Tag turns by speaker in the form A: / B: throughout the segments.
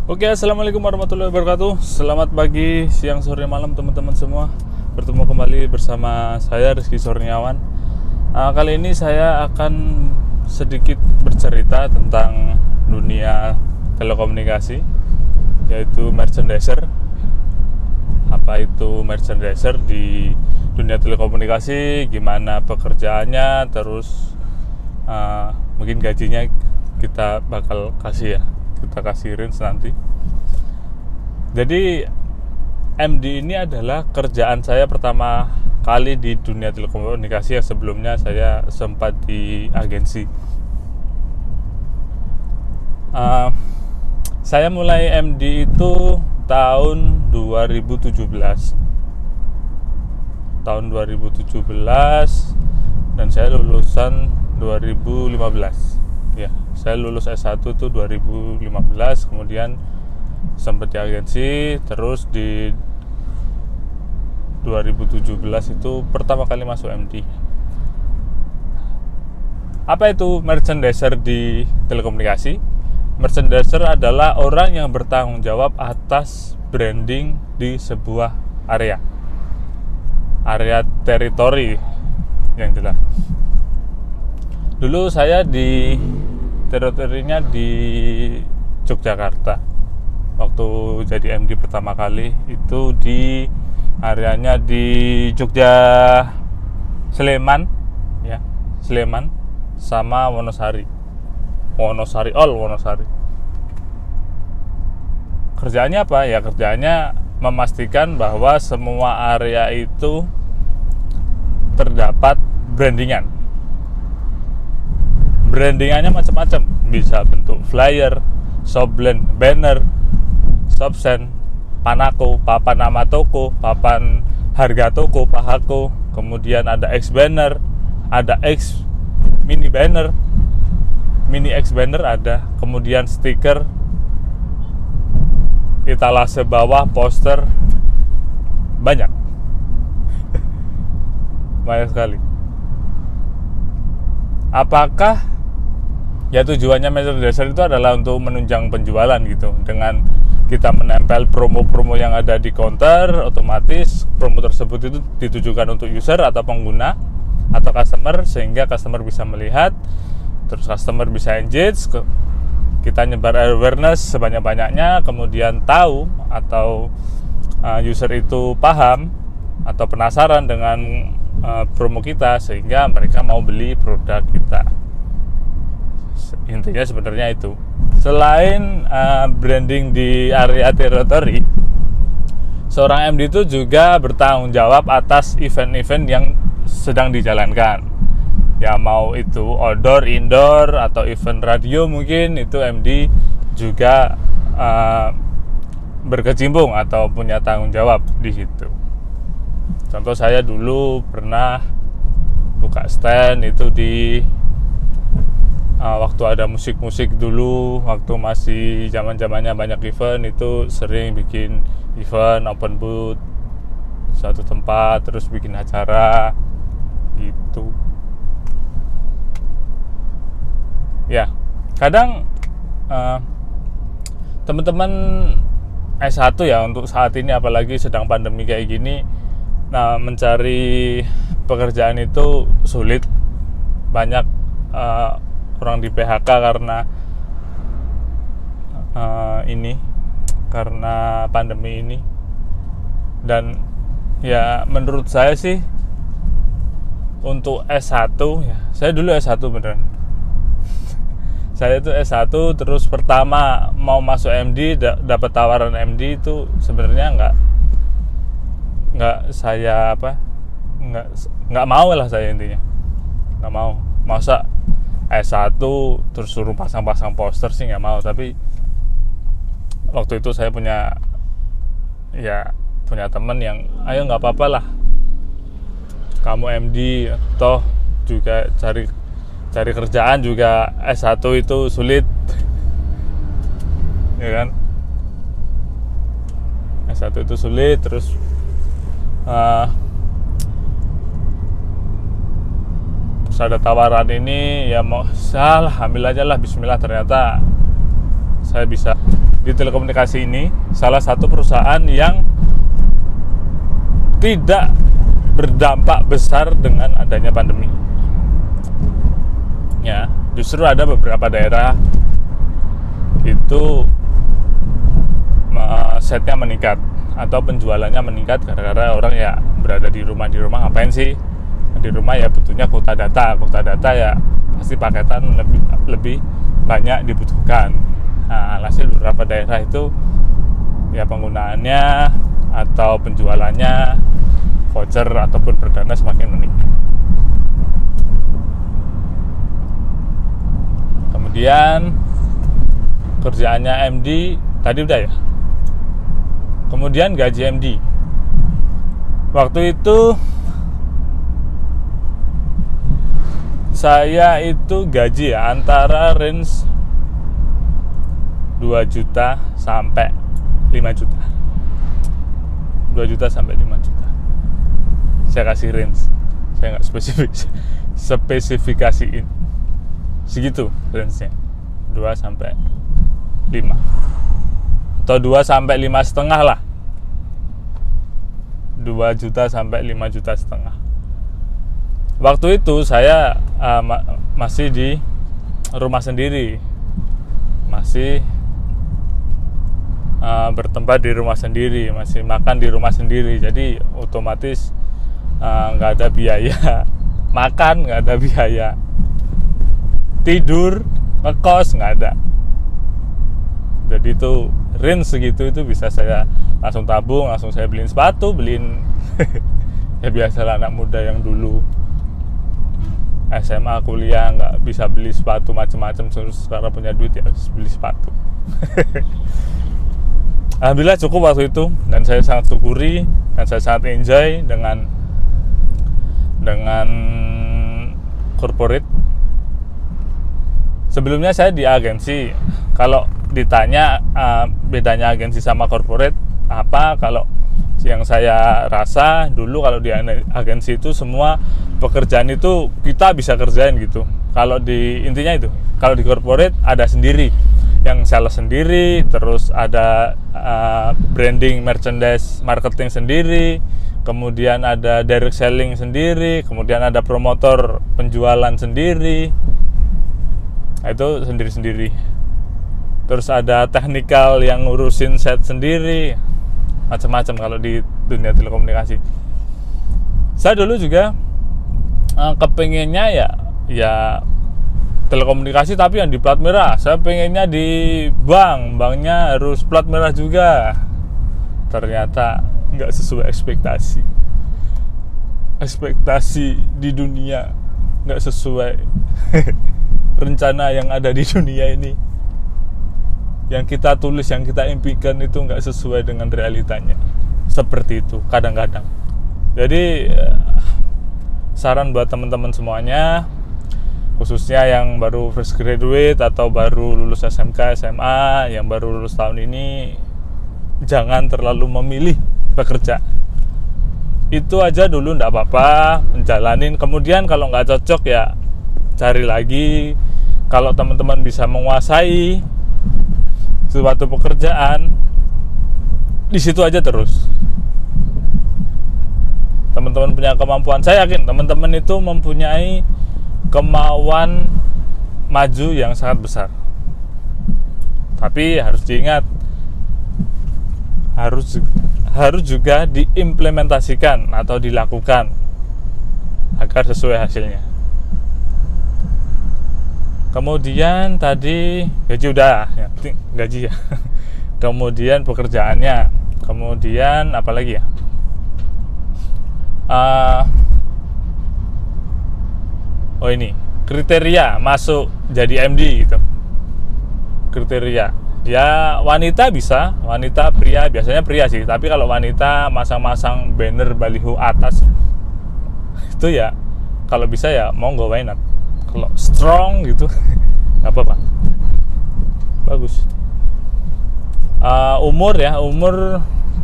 A: Oke, assalamualaikum warahmatullahi wabarakatuh. Selamat pagi, siang, sore, malam teman-teman semua. Bertemu kembali bersama saya Rizky Sorniawan. Kali ini saya akan sedikit bercerita tentang dunia telekomunikasi, yaitu merchandiser. Apa itu merchandiser di dunia telekomunikasi, gimana pekerjaannya, terus mungkin gajinya kita bakal kasih ya, kita kasih range nanti. Jadi MD ini adalah kerjaan saya pertama kali di dunia telekomunikasi, yang sebelumnya saya sempat di agensi. Saya mulai MD itu tahun 2017 dan saya lulusan 2015 ya. Saya lulus S1 itu 2015, kemudian sempat di agensi, terus di 2017 itu pertama kali masuk MD. Apa itu merchandiser di telekomunikasi? Merchandiser adalah orang yang bertanggung jawab atas branding di sebuah area teritori yang jelas. Dulu saya di teritorinya di Yogyakarta. Waktu jadi MD pertama kali itu di areanya di Jogja, Sleman ya, Sleman sama Wonosari. Kerjaannya apa? Ya kerjaannya memastikan bahwa semua area itu terdapat brandingan. Brandingannya macam-macam, bisa bentuk flyer, shopline, banner, shopsen, panako, papan nama toko, papan harga toko, pahako, kemudian ada X banner, ada X mini banner, mini X banner ada, kemudian stiker, etalase bawah, poster, banyak sekali. Apakah ya tujuannya merchandiser itu adalah untuk menunjang penjualan gitu, dengan kita menempel promo-promo yang ada di counter, otomatis promo tersebut itu ditujukan untuk user atau pengguna atau customer, sehingga customer bisa melihat, terus customer bisa engage, kita nyebar awareness sebanyak-banyaknya, kemudian tahu atau user itu paham atau penasaran dengan promo kita, sehingga mereka mau beli produk kita. Intinya sebenarnya itu. Selain branding di area teritori, seorang MD itu juga bertanggung jawab atas event-event yang sedang dijalankan. Ya mau itu outdoor, indoor, atau event radio, mungkin itu MD juga berkecimpung atau punya tanggung jawab di situ. Contoh, saya dulu pernah buka stand itu di waktu ada musik-musik dulu, waktu masih zaman-zamannya banyak event, itu sering bikin event open booth suatu tempat, terus bikin acara gitu. Ya, kadang teman-teman S1 ya, untuk saat ini apalagi sedang pandemi kayak gini, mencari pekerjaan itu sulit. Banyak orang di PHK karena karena pandemi ini. Dan ya menurut saya sih untuk S1 ya, saya dulu S1 beneran. Saya itu S1, terus pertama mau masuk MD, dapat tawaran MD itu sebenarnya nggak mau lah saya, intinya nggak mau. Masa S1 terus suruh pasang-pasang poster sih nggak mau. Tapi waktu itu saya punya teman yang, ayo nggak apa-apa lah kamu MD, toh juga cari kerjaan juga S1 itu sulit ya kan. S1 itu sulit, terus ada tawaran ini, ya mau salah ambil aja lah, bismillah. Ternyata saya bisa di telekomunikasi ini salah satu perusahaan yang tidak berdampak besar dengan adanya pandemi. Ya, justru ada beberapa daerah itu setnya meningkat atau penjualannya meningkat gara-gara orang ya berada di rumah ngapain sih di rumah, ya butuhnya kuota data ya pasti paketan lebih banyak dibutuhkan. Nah, alhasil beberapa daerah itu ya penggunaannya atau penjualannya voucher ataupun perdana semakin meningkat. Kemudian kerjaannya MD tadi udah ya. Kemudian gaji MD. Waktu itu saya itu gaji ya antara range 2 juta sampai 5 juta. 2 juta sampai 5 juta. Saya kasih range. Saya nggak spesifikasiin. Segitu range-nya. 2 sampai 5. Atau 2 sampai 5,5 lah. 2 juta sampai 5 juta setengah. Waktu itu saya masih di rumah sendiri. Masih bertempat di rumah sendiri, masih makan di rumah sendiri. Jadi otomatis nggak ada biaya makan, nggak ada biaya tidur, ngekos nggak ada. Jadi itu range segitu itu bisa saya langsung tabung, langsung saya beliin sepatu, beliin ya biasalah anak muda yang dulu SMA kuliah nggak bisa beli sepatu macam-macam, terus sekarang punya duit ya harus beli sepatu. Alhamdulillah cukup waktu itu, dan saya sangat syukuri dan saya sangat enjoy dengan corporate. Sebelumnya saya di agensi. Kalau ditanya bedanya agensi sama corporate apa, kalau yang saya rasa dulu kalau di agensi itu semua pekerjaan itu kita bisa kerjain gitu. Kalau di intinya itu, kalau di corporate ada sendiri, yang sales sendiri, terus ada branding, merchandise, marketing sendiri, kemudian ada direct selling sendiri, kemudian ada promotor penjualan sendiri. Nah, itu sendiri-sendiri. Terus ada teknikal yang ngurusin set sendiri, macam-macam kalau di dunia telekomunikasi. Saya dulu juga kepengennya ya telekomunikasi tapi yang di plat merah. Saya pengennya di banknya harus plat merah juga. Ternyata nggak sesuai ekspektasi di dunia, nggak sesuai rencana yang ada di dunia ini. Yang kita tulis, yang kita impikan itu nggak sesuai dengan realitanya. Seperti itu kadang-kadang. Jadi saran buat teman-teman semuanya, khususnya yang baru fresh graduate atau baru lulus SMK, SMA, yang baru lulus tahun ini, jangan terlalu memilih pekerja. Itu aja dulu nggak apa-apa, menjalanin. Kemudian kalau nggak cocok ya cari lagi. Kalau teman-teman bisa menguasai suatu pekerjaan, di situ aja terus. Teman-teman punya kemampuan, saya yakin teman-teman itu mempunyai kemauan maju yang sangat besar. Tapi harus diingat, harus juga diimplementasikan atau dilakukan agar sesuai hasilnya. Kemudian tadi gaji udah ya, gaji ya. Kemudian pekerjaannya, kemudian apa lagi ya? Oh ini kriteria masuk jadi MD gitu. Kriteria ya, wanita bisa, wanita, pria, biasanya pria sih. Tapi kalau wanita masang-masang banner baliho atas itu ya kalau bisa ya monggo, why not. Kalau strong gitu nggak apa-apa, bagus. Umur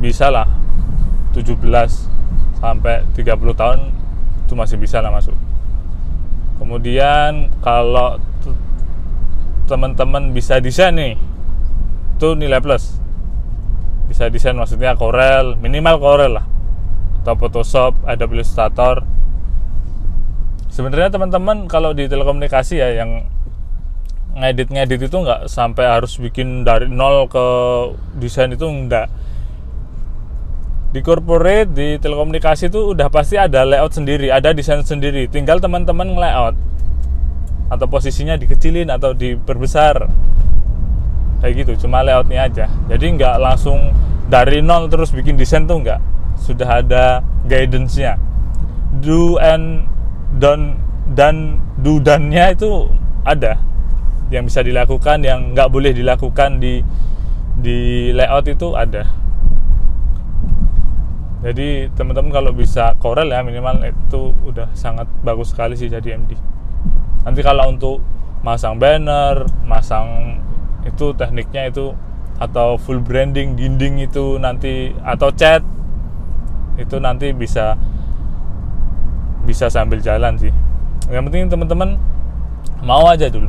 A: bisa lah 17 sampai 30 tahun itu masih bisa lah masuk. Kemudian kalau teman-teman bisa desain nih, itu nilai plus. Bisa desain maksudnya Corel, minimal Corel lah, atau Photoshop, Adobe Illustrator. Sebenarnya teman-teman kalau di telekomunikasi ya, yang ngedit itu nggak sampai harus bikin dari nol ke desain, itu enggak. Di corporate, di telekomunikasi itu udah pasti ada layout sendiri, ada desain sendiri, tinggal teman-teman nge-layout atau posisinya dikecilin atau diperbesar kayak gitu, cuma layoutnya aja. Jadi nggak langsung dari nol terus bikin desain tuh nggak, sudah ada guidance-nya, do and don't, dan do dan-nya itu ada yang bisa dilakukan, yang nggak boleh dilakukan di layout itu ada. Jadi teman-teman kalau bisa Corel ya minimal itu udah sangat bagus sekali sih jadi MD. Nanti kalau untuk masang banner, masang itu tekniknya itu, atau full branding dinding itu nanti, atau chat itu nanti bisa sambil jalan sih. Yang penting teman-teman mau aja dulu.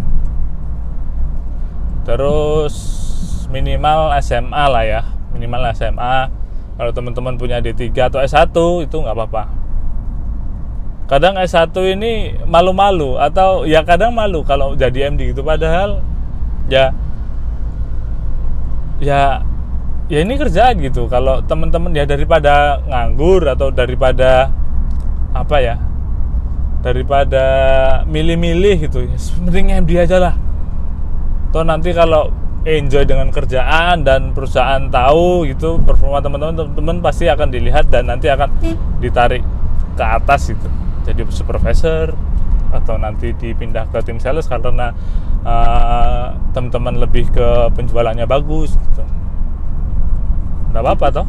A: Terus minimal SMA lah ya, minimal SMA. Kalau teman-teman punya D3 atau S1 itu nggak apa-apa. Kadang S1 ini malu-malu, atau ya kadang malu kalau jadi MD gitu, padahal ya ini kerjaan gitu. Kalau teman-teman ya daripada nganggur atau daripada apa ya, daripada milih-milih gitu, ya mending MD aja lah. Toh nanti kalau enjoy dengan kerjaan dan perusahaan tahu gitu performa teman-teman pasti akan dilihat dan nanti akan ditarik ke atas gitu, jadi supervisor atau nanti dipindah ke tim sales karena teman-teman lebih ke penjualannya bagus gitu. Nggak apa-apa toh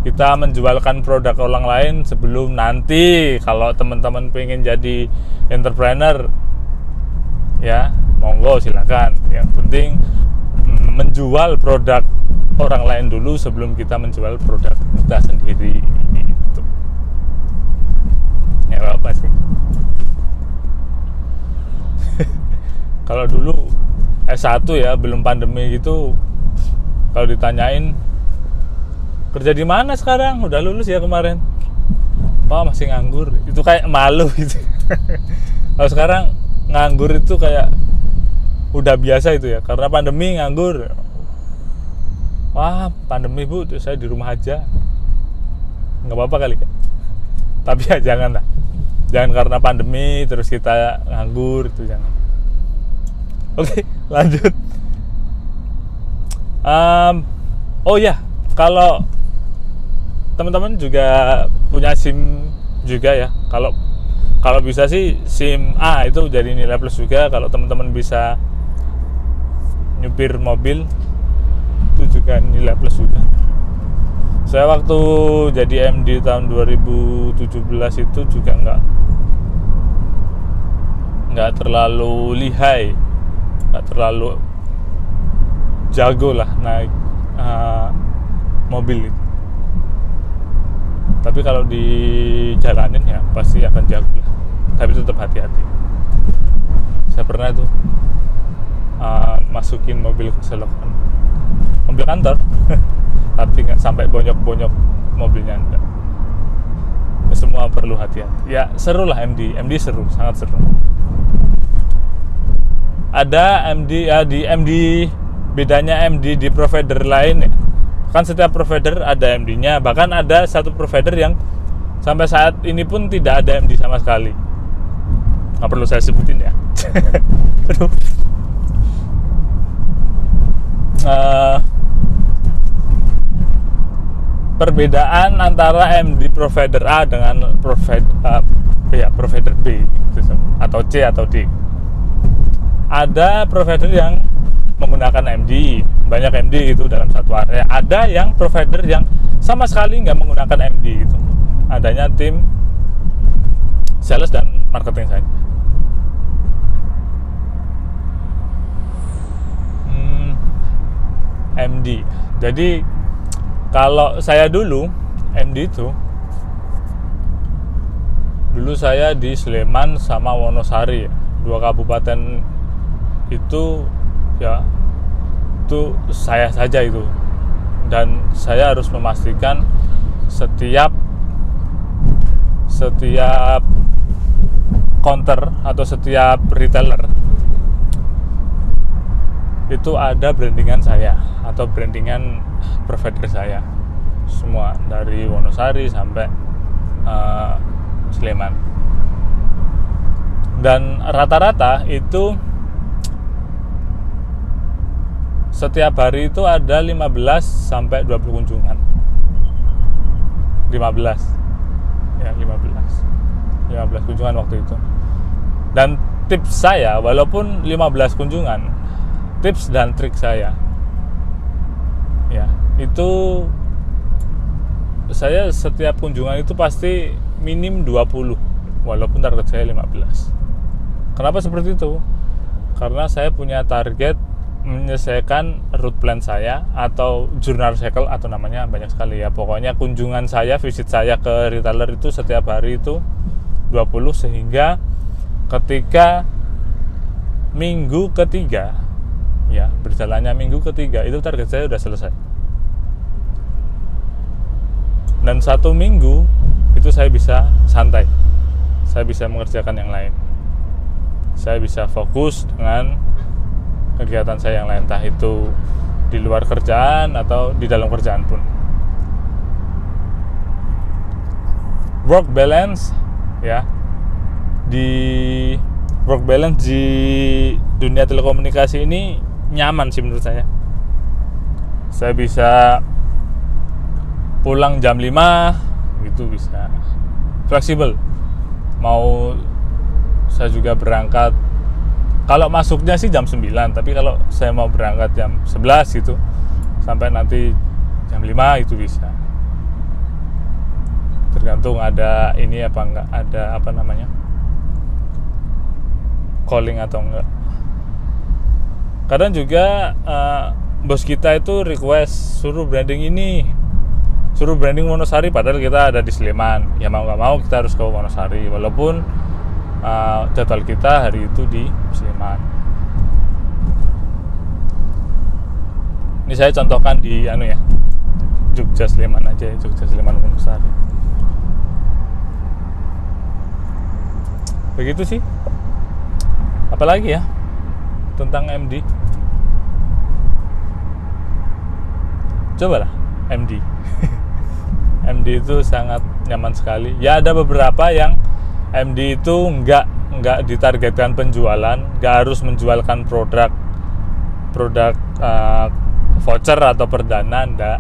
A: kita menjualkan produk orang lain sebelum nanti kalau teman-teman pengen jadi entrepreneur ya monggo silakan. Yang penting menjual produk orang lain dulu sebelum kita menjual produk kita sendiri gitu. Ya apa sih. Kalau dulu S1 ya belum pandemi gitu, kalau ditanyain kerja di mana sekarang, udah lulus ya kemarin, Pak masih nganggur, itu kayak malu gitu. Kalau sekarang nganggur itu kayak udah biasa itu ya, karena pandemi nganggur. Wah pandemi bu, saya di rumah aja, nggak apa-apa kali ya. Tapi ya jangan lah, jangan karena pandemi terus kita nganggur, itu jangan. Oke lanjut. Oh ya, kalau teman-teman juga punya SIM juga ya, kalau bisa sih SIM A itu jadi nilai plus juga. Kalau teman-teman bisa nyupir mobil itu juga nilai plus juga. Saya waktu jadi MD tahun 2017 itu juga nggak terlalu lihai, nggak terlalu jago lah naik mobil itu. Tapi kalau dijalanin ya pasti akan jago lah. Tapi tetap hati-hati. Saya pernah tuh masukin mobil ke selokan, mobil kantor, tapi nggak sampai bonyok-bonyok mobilnya, enggak. Semua perlu hati-hati. Ya seru lah MD seru, sangat seru. Ada MD ya, di MD bedanya MD di provider lain ya. Kan setiap provider ada MD-nya, bahkan ada satu provider yang sampai saat ini pun tidak ada MD sama sekali. Nggak perlu saya sebutin ya. Aduh. Perbedaan antara MD provider A dengan provider B atau C atau D. Ada provider yang menggunakan MD, banyak MD itu dalam satu area. Ada yang provider yang sama sekali nggak menggunakan MD gitu. Adanya tim sales dan marketing saja. MD. Jadi kalau saya dulu MD itu, dulu saya di Sleman sama Wonosari ya, 2 kabupaten itu ya, itu itu saya saja itu, dan saya harus memastikan setiap counter atau setiap retailer itu ada brandingan saya atau brandingan provider saya, semua dari Wonosari sampai Sleman. Dan rata-rata itu setiap hari itu ada 15 sampai 20 kunjungan. 15 kunjungan waktu itu. Dan tips saya, walaupun 15 kunjungan, tips dan trik saya ya, itu saya setiap kunjungan itu pasti minim 20 walaupun target saya 15. Kenapa seperti itu? Karena saya punya target menyelesaikan route plan saya atau journal cycle atau namanya banyak sekali ya. Pokoknya kunjungan saya, visit saya ke retailer itu setiap hari itu 20, sehingga ketika minggu ketiga ya, berjalannya minggu ketiga itu target saya sudah selesai. Dan 1 minggu itu saya bisa santai, saya bisa mengerjakan yang lain, saya bisa fokus dengan kegiatan saya yang lain, entah itu di luar kerjaan atau di dalam kerjaan pun. Work balance ya, di work balance di dunia telekomunikasi ini nyaman sih menurut saya. Saya bisa pulang jam 5 gitu, bisa fleksibel. Mau saya juga berangkat, kalau masuknya sih jam 9, tapi kalau saya mau berangkat jam 11 gitu sampai nanti jam 5 itu bisa. Tergantung ada ini apa enggak, ada apa namanya, calling atau enggak. Kadang juga bos kita itu request suruh branding ini, suruh branding Wonosari, padahal kita ada di Sleman. Ya mau nggak mau kita harus ke Wonosari, walaupun jadwal kita hari itu di Sleman. Ini saya contohkan di Jogja Sleman aja ya, Jogja Sleman Wonosari. Begitu sih. Apalagi ya tentang MD? Cobalah MD. MD itu sangat nyaman sekali. Ya ada beberapa yang MD itu nggak ditargetkan penjualan, nggak harus menjualkan produk voucher atau perdana, enggak.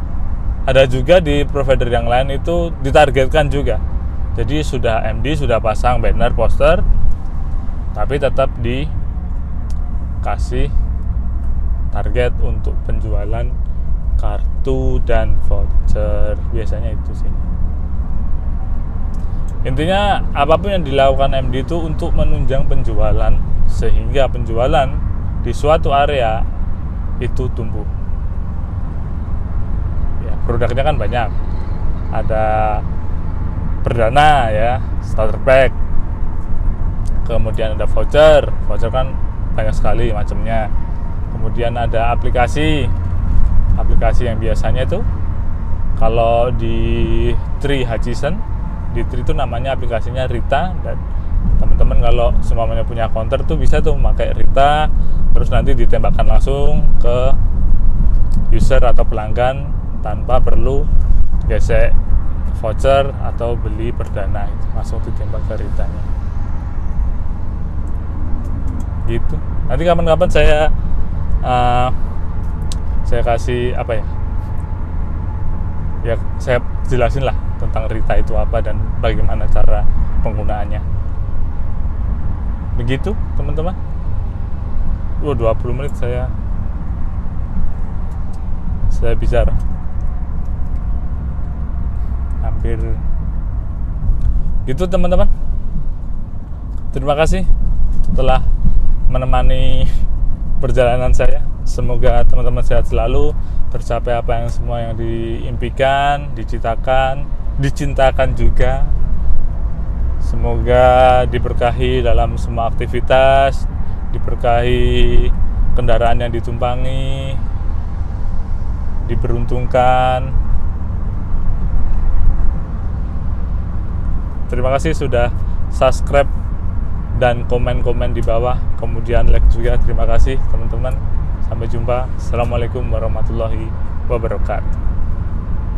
A: Ada juga di provider yang lain itu ditargetkan juga. Jadi sudah MD, sudah pasang banner, poster, tapi tetap dikasih target untuk penjualan kartu dan voucher. Biasanya itu sih. Intinya apapun yang dilakukan MD itu untuk menunjang penjualan, sehingga penjualan di suatu area itu tumbuh. Ya, produknya kan banyak. Ada perdana ya, starter pack. Kemudian ada voucher kan banyak sekali macamnya. Kemudian ada aplikasi yang biasanya itu kalau di Tri Hutchison, di Tri itu namanya aplikasinya Rita, dan teman-teman kalau semuanya punya counter tuh bisa tuh pakai Rita, terus nanti ditembakkan langsung ke user atau pelanggan tanpa perlu gesek voucher atau beli perdana, itu langsung ditembak ke Ritanya gitu. Nanti kapan-kapan saya kasih saya jelasin lah tentang Rita itu apa dan bagaimana cara penggunaannya. Begitu teman-teman. 20 menit saya bicara, hampir gitu teman-teman. Terima kasih telah menemani perjalanan saya. Semoga teman-teman sehat selalu, tercapai apa yang semua yang diimpikan, dicintakan juga. Semoga diberkahi dalam semua aktivitas, diberkahi kendaraan yang ditumpangi, diberuntungkan. Terima kasih sudah subscribe dan komen-komen di bawah, kemudian like juga. Terima kasih teman-teman. Sampai jumpa. Assalamualaikum warahmatullahi wabarakatuh.